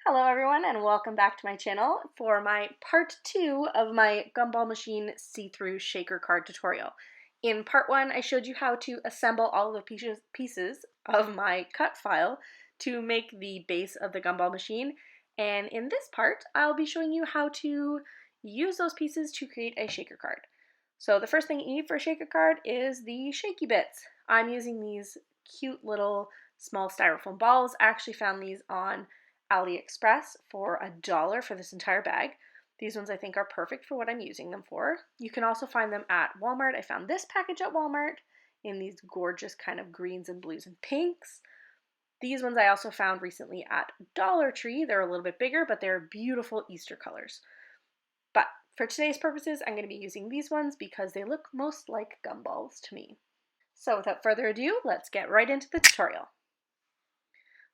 Hello everyone and welcome back to my channel for my part 2 of my Gumball Machine see-through shaker card tutorial. In part 1 I showed you how to assemble all of the pieces of my cut file to make the base of the Gumball Machine, and in this part I'll be showing you how to use those pieces to create a shaker card. So the first thing you need for a shaker card is the shaky bits. I'm using these cute little small styrofoam balls. I actually found these on AliExpress for $1 for this entire bag. These ones I think are perfect for what I'm using them for. You can also find them at Walmart. I found this package at Walmart in these gorgeous kind of greens and blues and pinks. These ones I also found recently at Dollar Tree. They're a little bit bigger, but they're beautiful Easter colors. But for today's purposes, I'm going to be using these ones because they look most like gumballs to me. So without further ado, let's get right into the tutorial.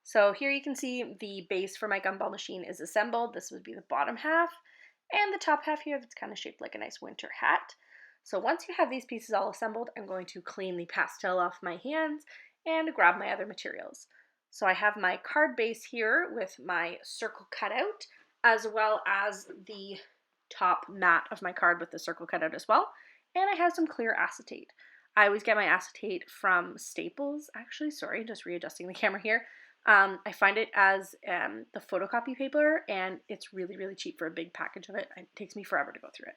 So here you can see the base for my Gumball Machine is assembled. This would be the bottom half, and the top half here that's kind of shaped like a nice winter hat. So once you have these pieces all assembled, I'm going to clean the pastel off my hands and grab my other materials. So I have my card base here with my circle cutout, as well as the top mat of my card with the circle cutout as well, and I have some clear acetate. I always get my acetate from Staples, actually, sorry, just readjusting the camera here. I find it as the photocopy paper, and it's really, really cheap for a big package of it. It takes me forever to go through it.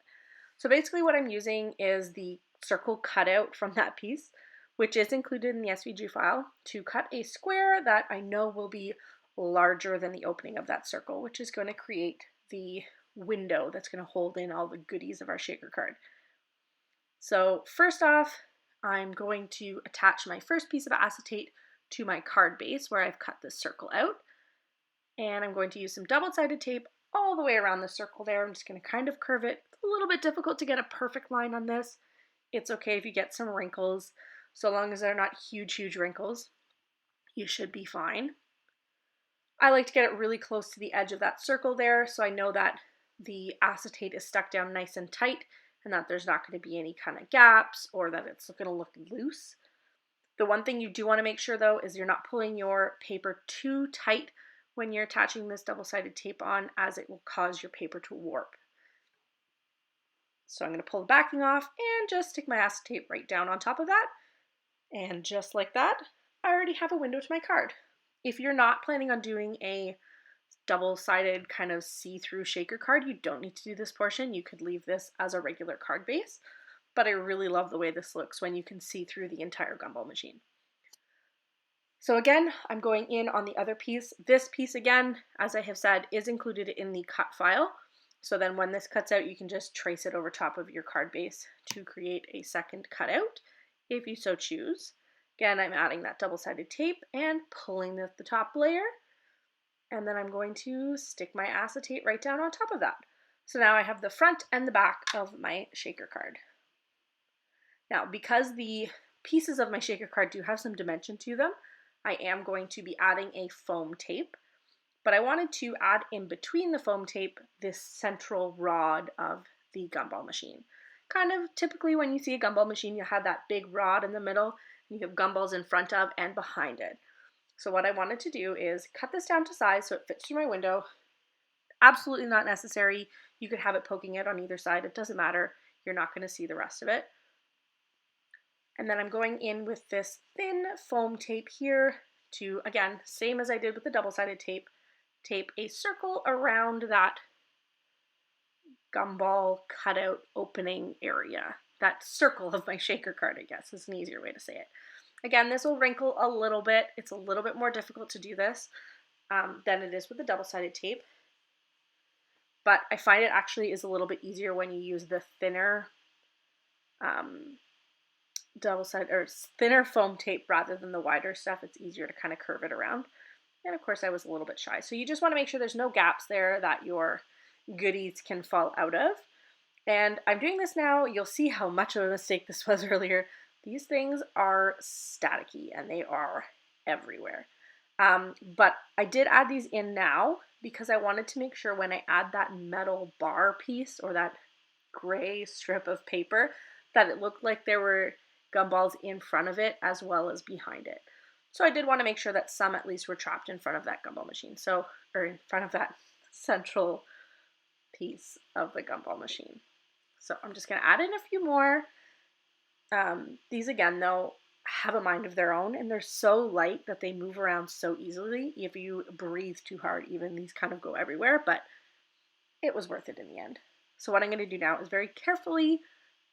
So basically what I'm using is the circle cutout from that piece, which is included in the SVG file, to cut a square that I know will be larger than the opening of that circle, which is going to create the window that's going to hold in all the goodies of our shaker card. So first off, I'm going to attach my first piece of acetate to my card base where I've cut this circle out, and I'm going to use some double-sided tape all the way around the circle there. I'm just going to kind of curve it. It's a little bit difficult to get a perfect line on this. It's okay if you get some wrinkles, so long as they're not huge wrinkles, you should be fine. I like to get it really close to the edge of that circle there so I know that the acetate is stuck down nice and tight and that there's not going to be any kind of gaps or that it's going to look loose. The one thing you do want to make sure though is you're not pulling your paper too tight when you're attaching this double-sided tape on, as it will cause your paper to warp. So I'm going to pull the backing off and just stick my acetate right down on top of that. And just like that, I already have a window to my card. If you're not planning on doing a double-sided kind of see-through shaker card, you don't need to do this portion. You could leave this as a regular card base. But I really love the way this looks when you can see through the entire Gumball Machine. So again, I'm going in on the other piece. This piece again, as I have said, is included in the cut file. So then when this cuts out, you can just trace it over top of your card base to create a second cutout, if you so choose. Again, I'm adding that double-sided tape and pulling the top layer. And then I'm going to stick my acetate right down on top of that. So now I have the front and the back of my shaker card. Now, because the pieces of my shaker card do have some dimension to them, I am going to be adding a foam tape, but I wanted to add in between the foam tape this central rod of the Gumball Machine. Kind of typically when you see a Gumball Machine, you have that big rod in the middle, and you have gumballs in front of and behind it. So what I wanted to do is cut this down to size so it fits through my window. Absolutely not necessary. You could have it poking out on either side. It doesn't matter. You're not going to see the rest of it. And then I'm going in with this thin foam tape here to, again, same as I did with the double-sided tape, tape a circle around that gumball cutout opening area. That circle of my shaker card, I guess, is an easier way to say it. Again, this will wrinkle a little bit. It's a little bit more difficult to do this than it is with the double-sided tape. But I find it actually is a little bit easier when you use the thinner double-sided or thinner foam tape rather than the wider stuff. It's easier to kind of curve it around. And of course I was a little bit shy. So you just want to make sure there's no gaps there that your goodies can fall out of. And I'm doing this now. You'll see how much of a mistake this was earlier. These things are staticky and they are everywhere. But I did add these in now because I wanted to make sure when I add that metal bar piece or that gray strip of paper that it looked like there were gumballs in front of it as well as behind it. So I did want to make sure that some at least were trapped in front of that gumball machine. So, or in front of that central piece of the gumball machine. So I'm just going to add in a few more. These again, though, have a mind of their own, and they're so light that they move around so easily. If you breathe too hard, even these kind of go everywhere, but it was worth it in the end. So what I'm going to do now is very carefully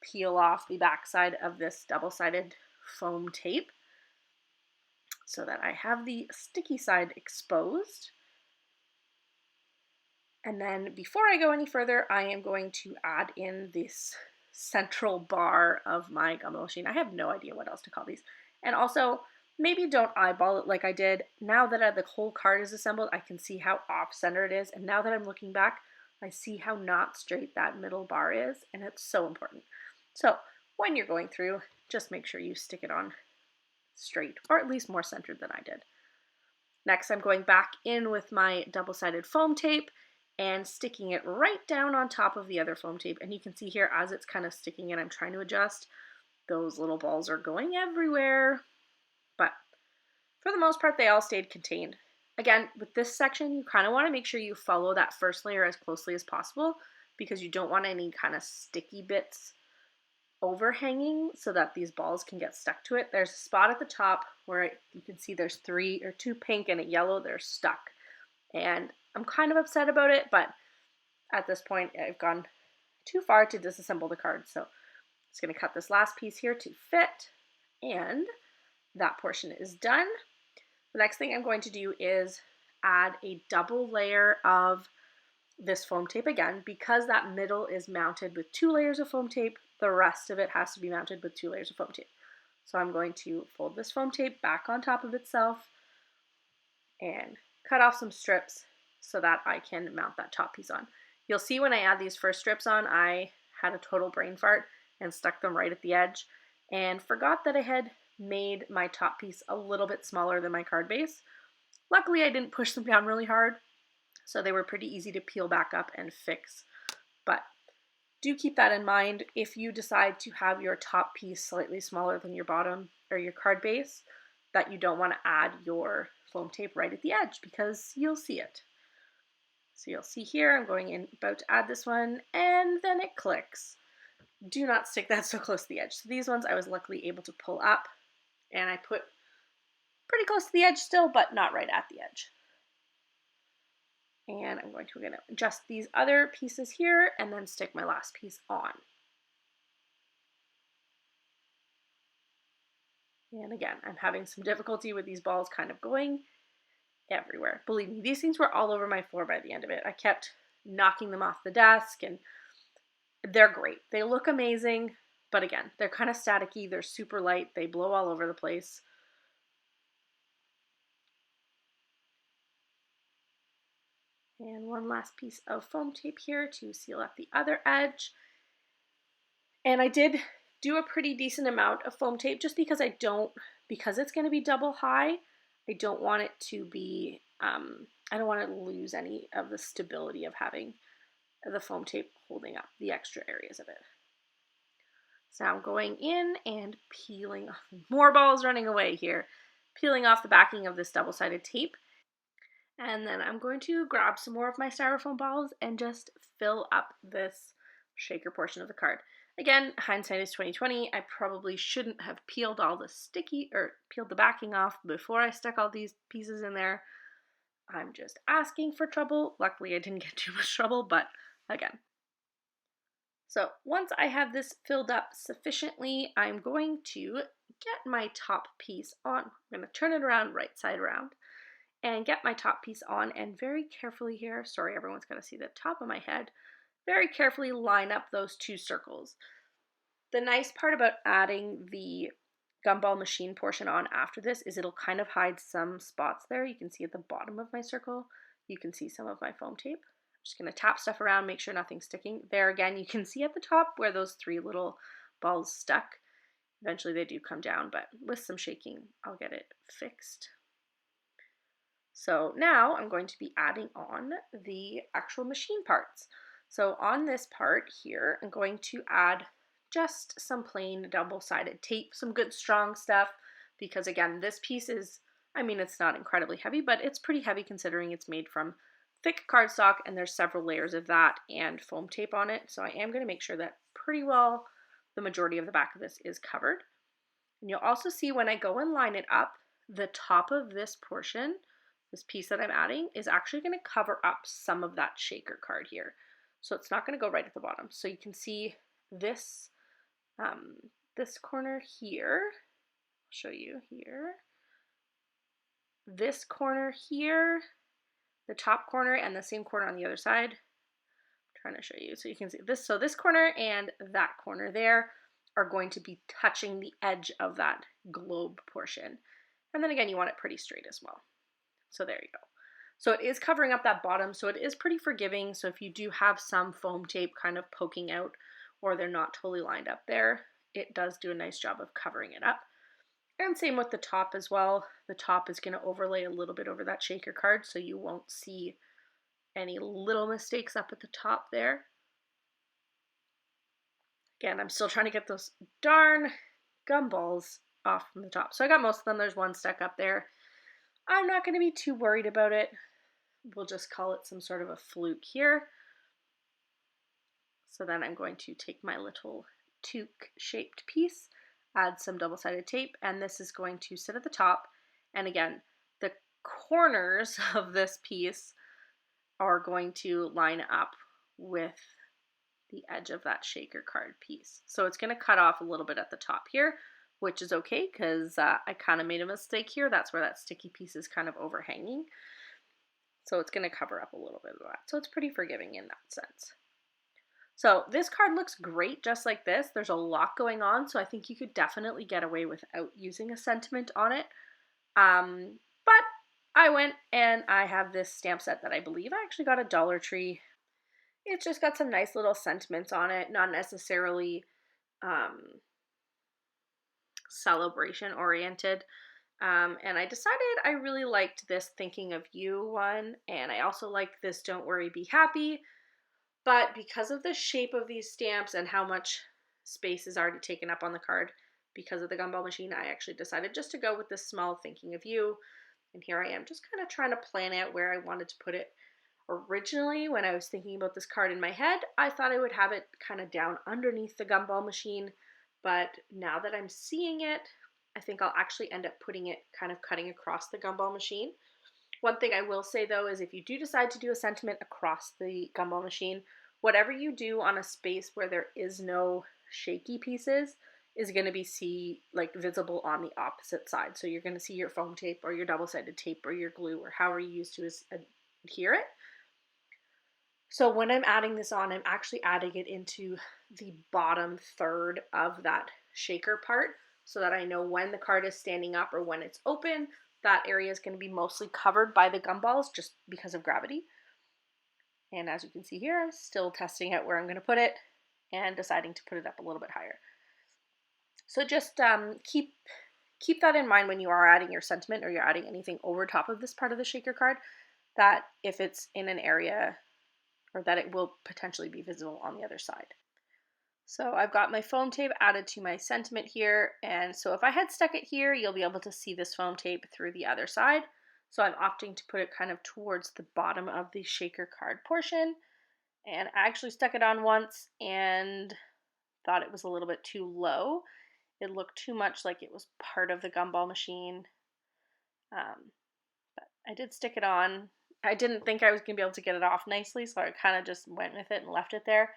peel off the backside of this double-sided foam tape so that I have the sticky side exposed. And then before I go any further, I am going to add in this central bar of my gumball machine. I have no idea what else to call these. And also, maybe don't eyeball it like I did. Now that the whole card is assembled, I can see how off-center it is. And now that I'm looking back, I see how not straight that middle bar is, and it's so important. So when you're going through, just make sure you stick it on straight, or at least more centered than I did. Next, I'm going back in with my double-sided foam tape and sticking it right down on top of the other foam tape. And you can see here, as it's kind of sticking in, I'm trying to adjust. Those little balls are going everywhere, but for the most part, they all stayed contained. Again, with this section, you kind of want to make sure you follow that first layer as closely as possible because you don't want any kind of sticky bits overhanging so that these balls can get stuck to it. There's a spot at the top where you can see there's two pink and a yellow. They're stuck. And I'm kind of upset about it, but at this point, I've gone too far to disassemble the card. So I'm just going to cut this last piece here to fit, and that portion is done. The next thing I'm going to do is add a double layer of this foam tape again. Because that middle is mounted with 2 layers of foam tape, the rest of it has to be mounted with 2 layers of foam tape. So I'm going to fold this foam tape back on top of itself and cut off some strips so that I can mount that top piece on. You'll see when I add these first strips on, I had a total brain fart and stuck them right at the edge and forgot that I had made my top piece a little bit smaller than my card base. Luckily, I didn't push them down really hard, so they were pretty easy to peel back up and fix. But do keep that in mind if you decide to have your top piece slightly smaller than your bottom or your card base, that you don't want to add your foam tape right at the edge because you'll see it. So you'll see here, I'm going in, about to add this one, and then it clicks. Do not stick that so close to the edge. So these ones I was luckily able to pull up, and I put pretty close to the edge still, but not right at the edge. And I'm going to adjust these other pieces here and then stick my last piece on. And again, I'm having some difficulty with these balls kind of going everywhere. Believe me, these things were all over my floor by the end of it. I kept knocking them off the desk, and they're great. They look amazing, but again, they're kind of staticky. They're super light. They blow all over the place. And one last piece of foam tape here to seal up the other edge. And I did do a pretty decent amount of foam tape just because because it's going to be double high, I don't want it to be, I don't want to lose any of the stability of having the foam tape holding up the extra areas of it. So now I'm going in and peeling off, more balls running away here, peeling off the backing of this double-sided tape. And then I'm going to grab some more of my styrofoam balls and just fill up this shaker portion of the card. Again, hindsight is 20/20. I probably shouldn't have peeled all the peeled the backing off before I stuck all these pieces in there. I'm just asking for trouble. Luckily, I didn't get too much trouble, but again. So once I have this filled up sufficiently, I'm going to get my top piece on. I'm going to turn it around, right side around, and get my top piece on, and very carefully here, sorry everyone's going to see the top of my head, very carefully line up those 2 circles. The nice part about adding the gumball machine portion on after this is it'll kind of hide some spots there. You can see at the bottom of my circle, you can see some of my foam tape. I'm just going to tap stuff around, make sure nothing's sticking. There again, you can see at the top where those 3 little balls stuck. Eventually they do come down, but with some shaking, I'll get it fixed. So now I'm going to be adding on the actual machine parts. So on this part here, I'm going to add just some plain double-sided tape, some good strong stuff, because again, this piece is I mean, it's not incredibly heavy, but it's pretty heavy considering it's made from thick cardstock and there's several layers of that and foam tape on it. So I am going to make sure that pretty well the majority of the back of this is covered. And you'll also see when I go and line it up, the top of this portion, this piece that I'm adding, is actually going to cover up some of that shaker card here. So it's not going to go right at the bottom. So you can see this, this corner here. I'll show you here. This corner here, the top corner, and the same corner on the other side. I'm trying to show you so you can see this. So this corner and that corner there are going to be touching the edge of that globe portion. And then again, you want it pretty straight as well. So there you go. So it is covering up that bottom, so it is pretty forgiving. So if you do have some foam tape kind of poking out or they're not totally lined up there, it does do a nice job of covering it up. And same with the top as well. The top is going to overlay a little bit over that shaker card so you won't see any little mistakes up at the top there. Again, I'm still trying to get those darn gumballs off from the top. So I got most of them. There's one stuck up there. I'm not going to be too worried about it. We'll just call it some sort of a fluke here. So then I'm going to take my little toque-shaped piece, add some double-sided tape, and this is going to sit at the top. And again, the corners of this piece are going to line up with the edge of that shaker card piece. So it's going to cut off a little bit at the top here, which is okay because I kind of made a mistake here. That's where that sticky piece is kind of overhanging. So it's going to cover up a little bit of that. So it's pretty forgiving in that sense. So this card looks great just like this. There's a lot going on, so I think you could definitely get away without using a sentiment on it. But I went and I have this stamp set that I believe I actually got at Dollar Tree. It's just got some nice little sentiments on it, not necessarily celebration oriented. And I decided I really liked this Thinking of You one, and I also liked this Don't Worry, Be Happy. But because of the shape of these stamps and how much space is already taken up on the card because of the gumball machine, I actually decided just to go with this small Thinking of You. And here I am just kind of trying to plan out where I wanted to put it. Originally, when I was thinking about this card in my head, I thought I would have it kind of down underneath the gumball machine. But now that I'm seeing it, I think I'll actually end up putting it kind of cutting across the gumball machine. One thing I will say though is if you do decide to do a sentiment across the gumball machine, whatever you do on a space where there is no shaky pieces is going to be visible on the opposite side. So you're going to see your foam tape or your double-sided tape or your glue or however you use to adhere it. So when I'm adding this on, I'm actually adding it into the bottom third of that shaker part so that I know when the card is standing up or when it's open, that area is going to be mostly covered by the gumballs just because of gravity. And as you can see here, I'm still testing out where I'm going to put it and deciding to put it up a little bit higher. So just keep that in mind when you are adding your sentiment or you're adding anything over top of this part of the shaker card, that if it's in an area or that it will potentially be visible on the other side. So I've got my foam tape added to my sentiment here, and so if I had stuck it here, you'll be able to see this foam tape through the other side. So I'm opting to put it kind of towards the bottom of the shaker card portion, and I actually stuck it on once and thought it was a little bit too low. It looked too much like it was part of the gumball machine, but I did stick it on. I didn't think I was going to be able to get it off nicely, so I kind of just went with it and left it there.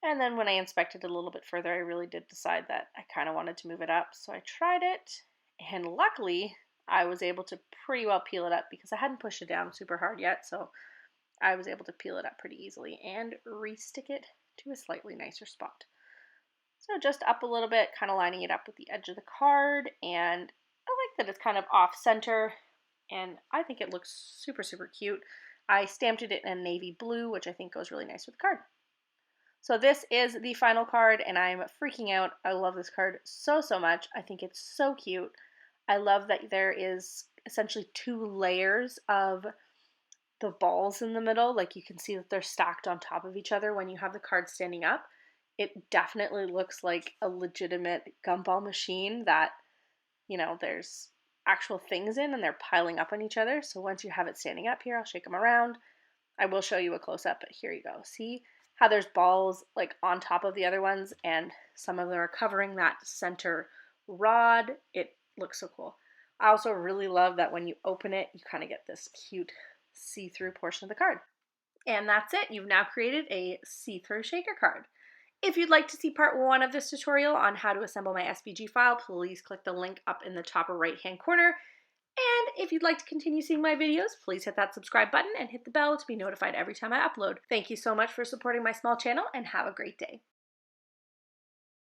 And then when I inspected it a little bit further, I really did decide that I kind of wanted to move it up. So I tried it, and luckily I was able to pretty well peel it up because I hadn't pushed it down super hard yet. So I was able to peel it up pretty easily and re-stick it to a slightly nicer spot. So just up a little bit, kind of lining it up with the edge of the card. And I like that it's kind of off center, and I think it looks super, super cute. I stamped it in a navy blue, which I think goes really nice with the card. So this is the final card, and I'm freaking out. I love this card so, so much. I think it's so cute. I love that there is essentially 2 layers of the balls in the middle. Like you can see that they're stacked on top of each other when you have the card standing up. It definitely looks like a legitimate gumball machine that, you know, there's actual things in and they're piling up on each other. So once you have it standing up here, I'll shake them around. I will show you a close-up, but here you go. See how there's balls like on top of the other ones, and some of them are covering that center rod. It looks so cool. I also really love that when you open it, you kind of get this cute see-through portion of the card. And that's it. You've now created a see-through shaker card. If you'd like to see part 1 of this tutorial on how to assemble my SVG file, please click the link up in the top right-hand corner. And if you'd like to continue seeing my videos, please hit that subscribe button and hit the bell to be notified every time I upload. Thank you so much for supporting my small channel, and have a great day.